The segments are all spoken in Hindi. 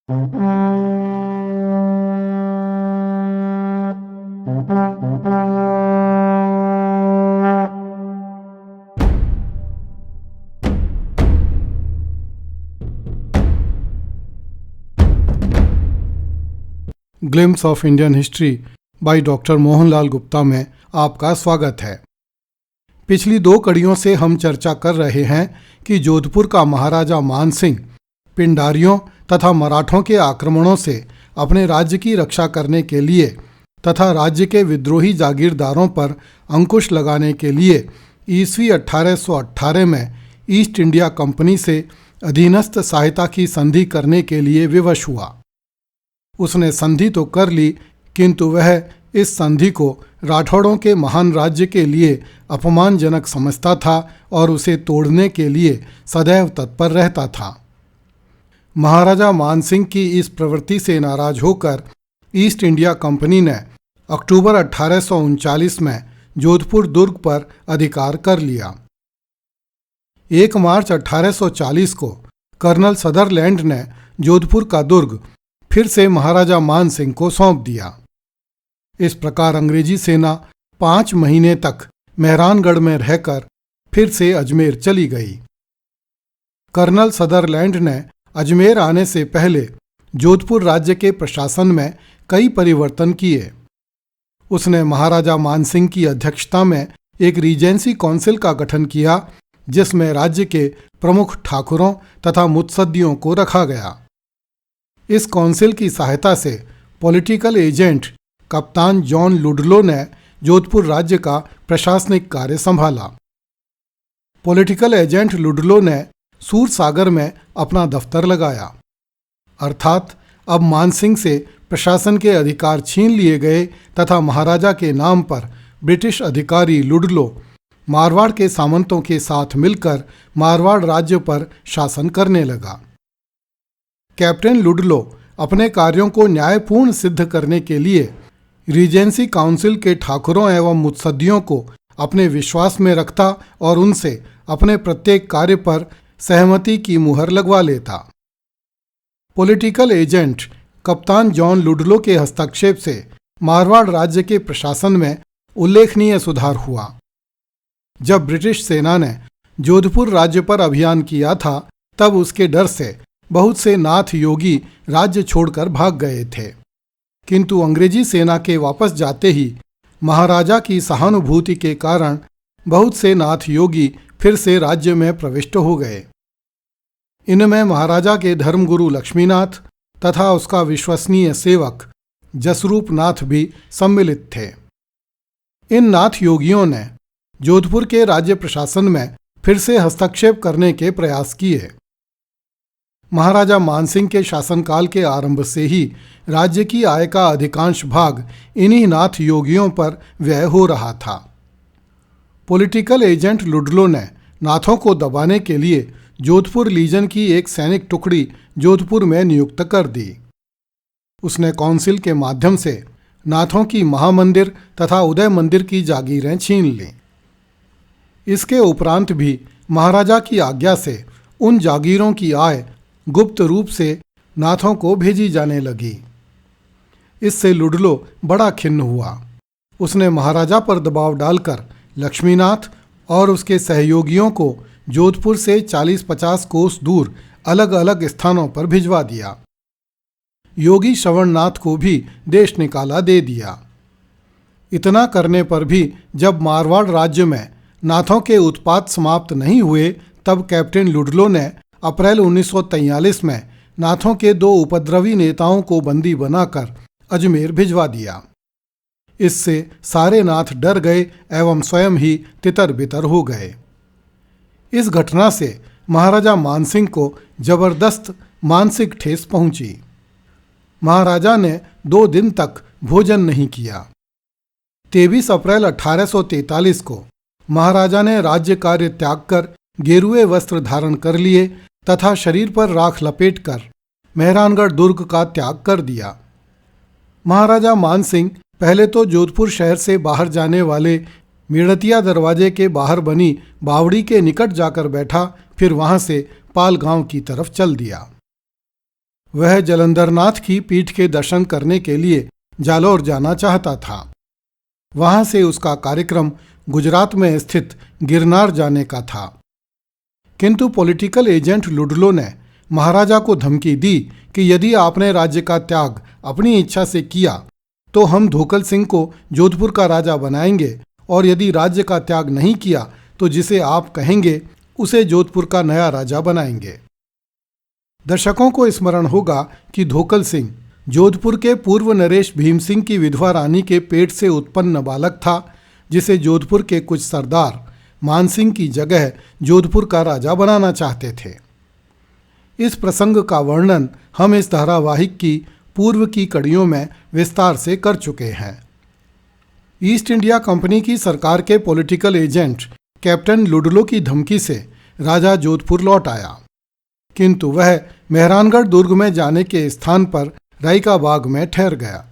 Glimpse of Indian history by doctor Mohanlal Gupta में आपका स्वागत है। पिछली 2 कड़ियों से हम चर्चा कर रहे हैं कि जोधपुर का महाराजा मानसिंह पिंडारियों तथा मराठों के आक्रमणों से अपने राज्य की रक्षा करने के लिए तथा राज्य के विद्रोही जागीरदारों पर अंकुश लगाने के लिए ईस्वी 1818 में ईस्ट इंडिया कंपनी से अधीनस्थ सहायता की संधि करने के लिए विवश हुआ। उसने संधि तो कर ली, किंतु वह इस संधि को राठौड़ों के महान राज्य के लिए अपमानजनक समझता था और उसे तोड़ने के लिए सदैव तत्पर रहता था। महाराजा मानसिंह की इस प्रवृत्ति से नाराज होकर ईस्ट इंडिया कंपनी ने अक्टूबर 1839 में जोधपुर दुर्ग पर अधिकार कर लिया। 1 मार्च 1840 को कर्नल सदरलैंड ने जोधपुर का दुर्ग फिर से महाराजा मानसिंह को सौंप दिया। इस प्रकार अंग्रेजी सेना 5 महीने तक मेहरानगढ़ में रहकर फिर से अजमेर चली गई। कर्नल सदरलैंड ने अजमेर आने से पहले जोधपुर राज्य के प्रशासन में कई परिवर्तन किए। उसने महाराजा मानसिंह की अध्यक्षता में एक रीजेंसी काउंसिल का गठन किया, जिसमें राज्य के प्रमुख ठाकुरों तथा मुत्सद्दियों को रखा गया। इस काउंसिल की सहायता से पॉलिटिकल एजेंट कप्तान जॉन लुडलो ने जोधपुर राज्य का प्रशासनिक कार्य संभाला। पॉलिटिकल एजेंट लुडलो ने सूरसागर में अपना दफ्तर लगाया। अर्थात अब मानसिंह से प्रशासन के अधिकार छीन लिए गए तथा महाराजा के नाम पर ब्रिटिश अधिकारी लुडलो मारवाड़ के सामंतों के साथ मिलकर मारवाड़ राज्य पर शासन करने लगा। कैप्टन लुडलो अपने कार्यों को न्यायपूर्ण सिद्ध करने के लिए रीजेंसी काउंसिल के ठाकुरों एवं मुत्सद्दियों को अपने विश्वास में रखता और उनसे अपने प्रत्येक कार्य पर सहमति की मुहर लगवा लेता। पॉलिटिकल एजेंट कप्तान जॉन लुडलो के हस्तक्षेप से मारवाड़ राज्य के प्रशासन में उल्लेखनीय सुधार हुआ। जब ब्रिटिश सेना ने जोधपुर राज्य पर अभियान किया था, तब उसके डर से बहुत से नाथ योगी राज्य छोड़कर भाग गए थे, किंतु अंग्रेजी सेना के वापस जाते ही महाराजा की सहानुभूति के कारण बहुत से नाथ योगी फिर से राज्य में प्रविष्ट हो गए। इनमें महाराजा के धर्मगुरु लक्ष्मीनाथ तथा उसका विश्वसनीय सेवक जसरूप नाथ भी सम्मिलित थे। इन नाथ योगियों ने जोधपुर के राज्य प्रशासन में फिर से हस्तक्षेप करने के प्रयास किए। महाराजा मानसिंह के शासनकाल के आरंभ से ही राज्य की आय का अधिकांश भाग इन्हीं नाथ योगियों पर व्यय हो रहा था। पॉलिटिकल एजेंट लुडलो ने नाथों को दबाने के लिए जोधपुर लीजन की एक सैनिक टुकड़ी जोधपुर में नियुक्त कर दी। उसने काउंसिल के माध्यम से नाथों की महामंदिर तथा उदय मंदिर की जागीरें छीन लीं। इसके उपरांत भी महाराजा की आज्ञा से उन जागीरों की आय गुप्त रूप से नाथों को भेजी जाने लगी। इससे लुडलो बड़ा खिन्न हुआ। उसने महाराजा पर दबाव डालकर लक्ष्मीनाथ और उसके सहयोगियों को जोधपुर से 40-50 कोस दूर अलग अलग स्थानों पर भिजवा दिया। योगी श्रवणनाथ को भी देश निकाला दे दिया। इतना करने पर भी जब मारवाड़ राज्य में नाथों के उत्पात समाप्त नहीं हुए, तब कैप्टन लुडलो ने अप्रैल 1943 में नाथों के 2 उपद्रवी नेताओं को बंदी बनाकर अजमेर भिजवा दिया। इससे सारे नाथ डर गए एवं स्वयं ही तितर बितर हो गए। इस घटना से महाराजा मानसिंह को जबरदस्त मानसिक ठेस पहुंची। महाराजा ने 2 दिन तक भोजन नहीं किया। 23 अप्रैल 1843 को महाराजा ने राज्य कार्य त्याग कर गेरुए वस्त्र धारण कर लिए तथा शरीर पर राख लपेटकर मेहरानगढ़ दुर्ग का त्याग कर दिया। महाराजा मानसिंह पहले तो जोधपुर शहर से बाहर जाने वाले मेड़तिया दरवाजे के बाहर बनी बावड़ी के निकट जाकर बैठा, फिर वहां से पाल गांव की तरफ चल दिया। वह जलंधरनाथ की पीठ के दर्शन करने के लिए जालौर जाना चाहता था। वहां से उसका कार्यक्रम गुजरात में स्थित गिरनार जाने का था, किंतु पॉलिटिकल एजेंट लुडलो ने महाराजा को धमकी दी कि यदि आपने राज्य का त्याग अपनी इच्छा से किया तो हम धोखल सिंह को जोधपुर का राजा बनाएंगे, और यदि राज्य का त्याग नहीं किया तो जिसे आप कहेंगे उसे जोधपुर का नया राजा बनाएंगे। दर्शकों को स्मरण होगा कि धोखल सिंह जोधपुर के पूर्व नरेश भीम सिंह की विधवा रानी के पेट से उत्पन्न बालक था, जिसे जोधपुर के कुछ सरदार मानसिंह की जगह जोधपुर का राजा बनाना चाहते थे। इस प्रसंग का वर्णन हम इस धारावाहिक की पूर्व की कड़ियों में विस्तार से कर चुके हैं। ईस्ट इंडिया कंपनी की सरकार के पॉलिटिकल एजेंट कैप्टन लुडलो की धमकी से राजा जोधपुर लौट आया, किंतु वह मेहरानगढ़ दुर्ग में जाने के स्थान पर रायका बाग में ठहर गया।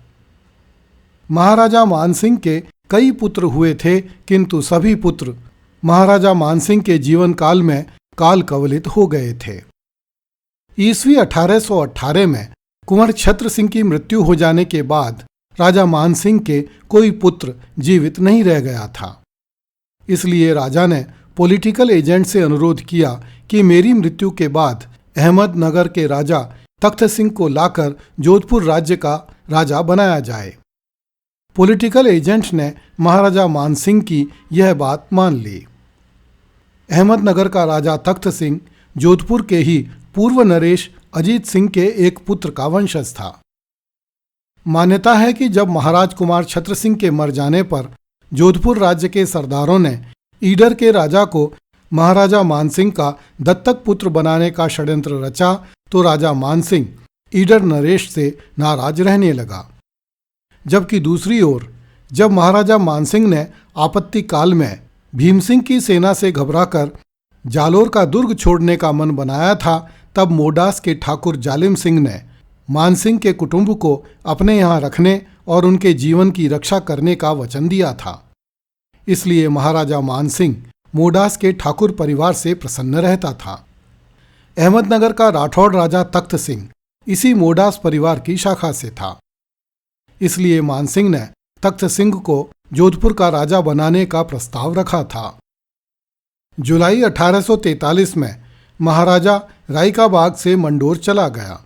महाराजा मानसिंह के कई पुत्र हुए थे, किंतु सभी पुत्र महाराजा मानसिंह के जीवन काल में काल कवलित हो गए थे। ईस्वी 1818 में कुंवर छत्र सिंह की मृत्यु हो जाने के बाद राजा मानसिंह के कोई पुत्र जीवित नहीं रह गया था। इसलिए राजा ने पॉलिटिकल एजेंट से अनुरोध किया कि मेरी मृत्यु के बाद अहमदनगर के राजा तख्त सिंह को लाकर जोधपुर राज्य का राजा बनाया जाए। पॉलिटिकल एजेंट ने महाराजा मानसिंह की यह बात मान ली। अहमदनगर का राजा तख्त सिंह जोधपुर के ही पूर्व नरेश अजीत सिंह के एक पुत्र का वंशज था। मान्यता है कि जब महाराज कुमार छत्र सिंह के मर जाने पर जोधपुर राज्य के सरदारों ने ईडर के राजा को महाराजा मानसिंह का दत्तक पुत्र बनाने का षड्यंत्र रचा, तो राजा मानसिंह ईडर नरेश से नाराज रहने लगा। जबकि दूसरी ओर जब महाराजा मानसिंह ने आपत्ति काल में भीमसिंह की सेना से घबराकर जालोर का दुर्ग छोड़ने का मन बनाया था, तब मोडास के ठाकुर जालिम सिंह ने मानसिंह के कुटुंब को अपने यहाँ रखने और उनके जीवन की रक्षा करने का वचन दिया था। इसलिए महाराजा मानसिंह मोडास के ठाकुर परिवार से प्रसन्न रहता था। अहमदनगर का राठौड़ राजा तख्त सिंह इसी मोडास परिवार की शाखा से था। इसलिए मानसिंह ने तख्त सिंह को जोधपुर का राजा बनाने का प्रस्ताव रखा था। जुलाई 1843 में महाराजा रायका बाग से मंडोर चला गया।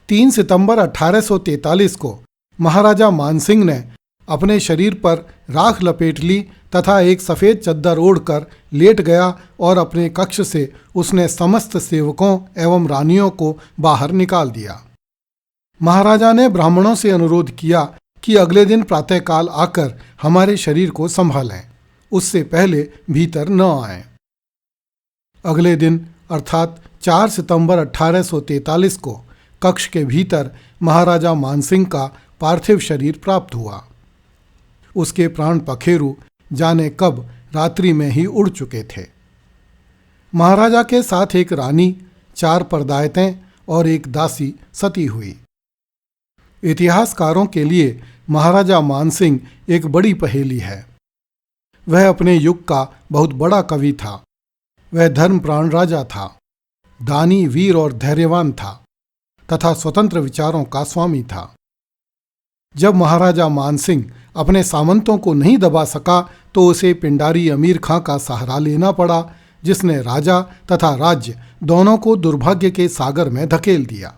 3 सितंबर 1843 को महाराजा मानसिंह ने अपने शरीर पर राख लपेट ली तथा एक सफ़ेद चद्दर ओढ़कर लेट गया और अपने कक्ष से उसने समस्त सेवकों एवं रानियों को बाहर निकाल दिया। महाराजा ने ब्राह्मणों से अनुरोध किया कि अगले दिन प्रातःकाल आकर हमारे शरीर को संभालें, उससे पहले भीतर न आएं। अगले दिन अर्थात 4 सितंबर 1843 को कक्ष के भीतर महाराजा मानसिंह का पार्थिव शरीर प्राप्त हुआ। उसके प्राण पखेरु जाने कब रात्रि में ही उड़ चुके थे। महाराजा के साथ एक रानी, 4 परदायतें और एक दासी सती हुई। इतिहासकारों के लिए महाराजा मानसिंह एक बड़ी पहेली है। वह अपने युग का बहुत बड़ा कवि था। वह धर्मप्राण राजा था, दानी, वीर और धैर्यवान था तथा स्वतंत्र विचारों का स्वामी था। जब महाराजा मानसिंह अपने सामंतों को नहीं दबा सका तो उसे पिंडारी अमीर खां का सहारा लेना पड़ा, जिसने राजा तथा राज्य दोनों को दुर्भाग्य के सागर में धकेल दिया।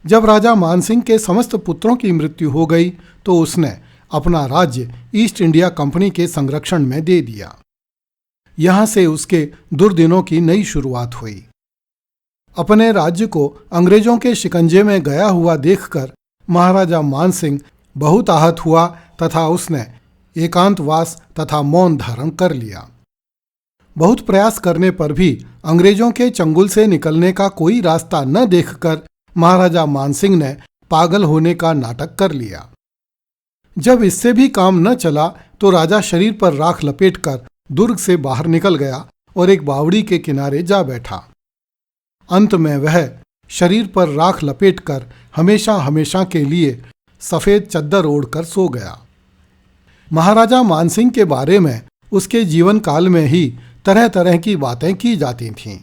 जब राजा मानसिंह के समस्त पुत्रों की मृत्यु हो गई तो उसने अपना राज्य ईस्ट इंडिया कंपनी के संरक्षण में दे दिया। यहां से उसके दुर्दिनों की नई शुरुआत हुई। अपने राज्य को अंग्रेजों के शिकंजे में गया हुआ देखकर महाराजा मानसिंह बहुत आहत हुआ तथा उसने एकांतवास तथा मौन धारण कर लिया। बहुत प्रयास करने पर भी अंग्रेजों के चंगुल से निकलने का कोई रास्ता न देखकर महाराजा मानसिंह ने पागल होने का नाटक कर लिया। जब इससे भी काम न चला तो राजा शरीर पर राख लपेटकर दुर्ग से बाहर निकल गया और एक बावड़ी के किनारे जा बैठा। अंत में वह शरीर पर राख लपेटकर हमेशा हमेशा के लिए सफ़ेद चद्दर ओढ़कर सो गया। महाराजा मानसिंह के बारे में उसके जीवन काल में ही तरह तरह की बातें की जाती थीं,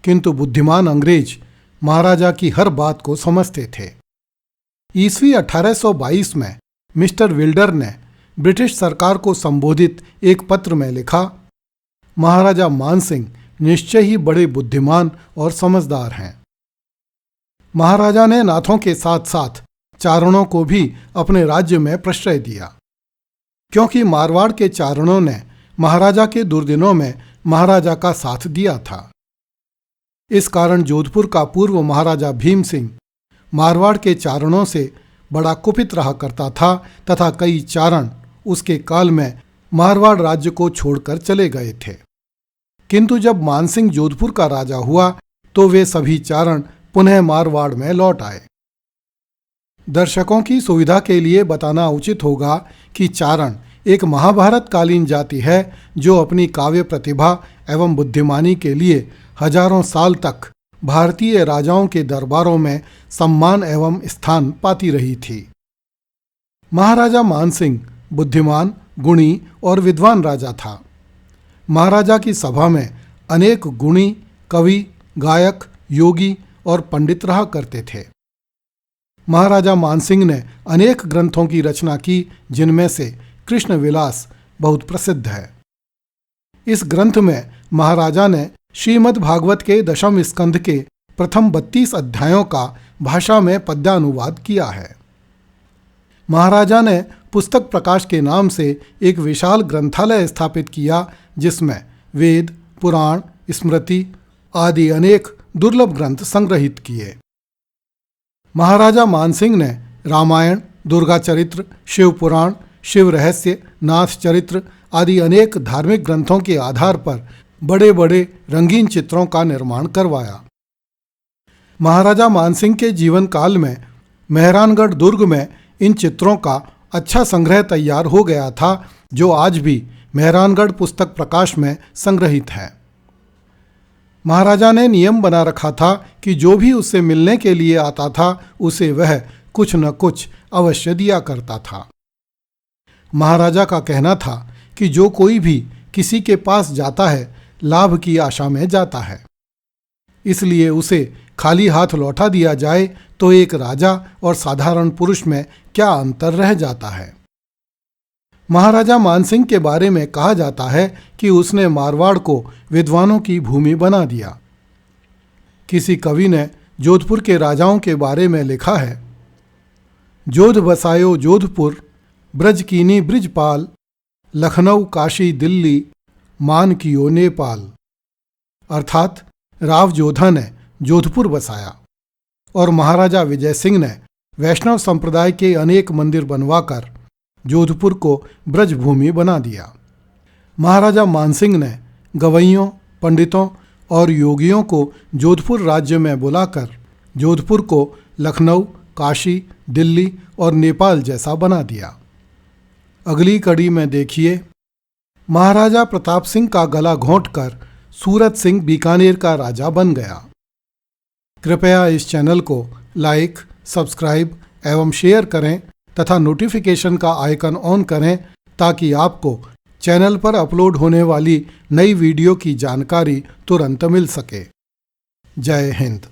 किंतु बुद्धिमान अंग्रेज महाराजा की हर बात को समझते थे। ईस्वी 1822 में मिस्टर विल्डर ने ब्रिटिश सरकार को संबोधित एक पत्र में लिखा, महाराजा मानसिंह निश्चय ही बड़े बुद्धिमान और समझदार हैं। महाराजा ने नाथों के साथ साथ चारणों को भी अपने राज्य में प्रश्रय दिया, क्योंकि मारवाड़ के चारणों ने महाराजा के दुर्दिनों में महाराजा का साथ दिया था। इस कारण जोधपुर का पूर्व महाराजा भीम सिंह मारवाड़ के चारणों से बड़ा कुपित रहा करता था तथा कई चारण उसके काल में मारवाड़ राज्य को छोड़कर चले गए थे। किंतु जब मानसिंह जोधपुर का राजा हुआ तो वे सभी चारण पुनः मारवाड़ में लौट आए। दर्शकों की सुविधा के लिए बताना उचित होगा कि चारण एक महाभारत कालीन जाति है जो अपनी काव्य प्रतिभा एवं बुद्धिमानी के लिए हजारों साल तक भारतीय राजाओं के दरबारों में सम्मान एवं स्थान पाती रही थी। महाराजा मानसिंह बुद्धिमान, गुणी और विद्वान राजा था। महाराजा की सभा में अनेक गुणी, कवि, गायक, योगी और पंडित रहा करते थे। महाराजा मानसिंह ने अनेक ग्रंथों की रचना की, जिनमें से कृष्ण विलास बहुत प्रसिद्ध है। इस ग्रंथ में महाराजा ने श्रीमद् भागवत के दशम स्कंध के प्रथम 32 अध्यायों का भाषा में पद्यानुवाद किया है। महाराजा ने पुस्तक प्रकाश के नाम से एक विशाल ग्रंथालय स्थापित किया, जिसमें वेद, पुराण, स्मृति आदि अनेक दुर्लभ ग्रंथ संग्रहित किए। महाराजा मानसिंह ने रामायण, दुर्गा चरित्र, शिव पुराण, शिव रहस्य, नाथ चरित्र आदि अनेक धार्मिक ग्रंथों के आधार पर बड़े बड़े रंगीन चित्रों का निर्माण करवाया। महाराजा मानसिंह के जीवन काल में मेहरानगढ़ दुर्ग में इन चित्रों का अच्छा संग्रह तैयार हो गया था, जो आज भी मेहरानगढ़ पुस्तक प्रकाश में संग्रहित है। महाराजा ने नियम बना रखा था कि जो भी उससे मिलने के लिए आता था उसे वह कुछ न कुछ अवश्य दिया करता था। महाराजा का कहना था कि जो कोई भी किसी के पास जाता है लाभ की आशा में जाता है, इसलिए उसे खाली हाथ लौटा दिया जाए तो एक राजा और साधारण पुरुष में क्या अंतर रह जाता है। महाराजा मानसिंह के बारे में कहा जाता है कि उसने मारवाड़ को विद्वानों की भूमि बना दिया। किसी कवि ने जोधपुर के राजाओं के बारे में लिखा है, जोध बसायो जोधपुर, ब्रज कीनी ब्रिजपाल, लखनऊ काशी दिल्ली, मान कियो नेपाल। अर्थात राव जोधा ने जोधपुर बसाया और महाराजा विजय सिंह ने वैष्णव संप्रदाय के अनेक मंदिर बनवाकर जोधपुर को ब्रजभूमि बना दिया। महाराजा मानसिंह ने गवैयों, पंडितों और योगियों को जोधपुर राज्य में बुलाकर जोधपुर को लखनऊ, काशी, दिल्ली और नेपाल जैसा बना दिया। अगली कड़ी में देखिए, महाराजा प्रताप सिंह का गला घोंटकर सूरत सिंह बीकानेर का राजा बन गया। कृपया इस चैनल को लाइक, सब्सक्राइब एवं शेयर करें तथा नोटिफिकेशन का आइकन ऑन करें ताकि आपको चैनल पर अपलोड होने वाली नई वीडियो की जानकारी तुरंत मिल सके। जय हिंद।